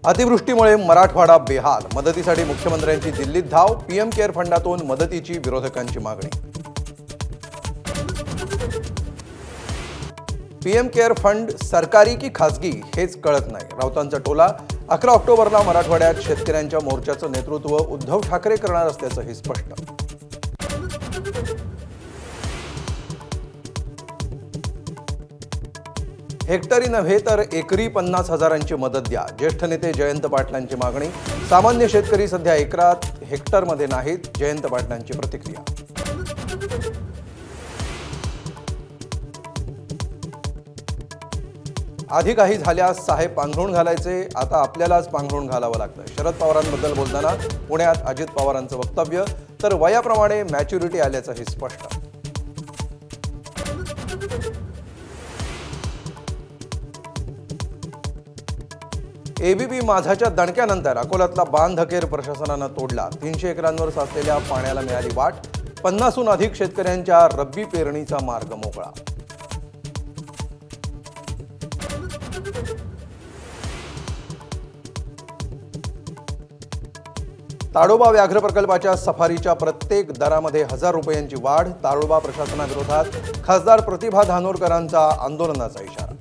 अतिवृष्टीमुळे मराठवाडा बेहाल। मदतीसाठी मुख्यमंत्र्यांची दिल्लीत धाव। पीएम केअर फंडातून मदतीची विरोधकांची मागणी। पीएम केअर फंड सरकारी की खासगी हेच कळत नाही। राऊतांचा टोला। 11 ऑक्टोबरला मराठवाड्यात शेतकऱ्यांच्या मोर्चाचं नेतृत्व उद्धव ठाकरे करणार असल्याचंही स्पष्ट। हेक्टरी नव्हे तर एकरी 50,000ची मदत द्या। ज्येष्ठ नेते जयंत पाटलांची मागणी। सामान्य शेतकरी सध्या एकरात हेक्टरमध्ये नाहीत। जयंत पाटलांची प्रतिक्रिया। आधी काही झाल्यास साहेब पांघरूण घालायचे, आता आपल्यालाच पांघरूण घालावं लागतं। शरद पवारांबद्दल बोलताना पुण्यात अजित पवारांचं वक्तव्य। तर वयाप्रमाणे मॅच्युरिटी आल्याचंही स्पष्ट। एबीपी माझाच्या दणक्यानंतर अकोल्यातला बांध अखेर प्रशासनानं तोडला। 300 एकरांवर साचलेल्या पाण्याला मिळाली वाट। 50हून अधिक शेतकऱ्यांच्या रब्बी पेरणीचा मार्ग मोकळा। ताडोबा व्याघ्र प्रकल्पाच्या सफारीच्या प्रत्येक दरामध्ये 1000 रुपयांची वाढ। ताडोबा प्रशासनाविरोधात खासदार प्रतिभा धानोरकरांचा आंदोलनाचा इशारा।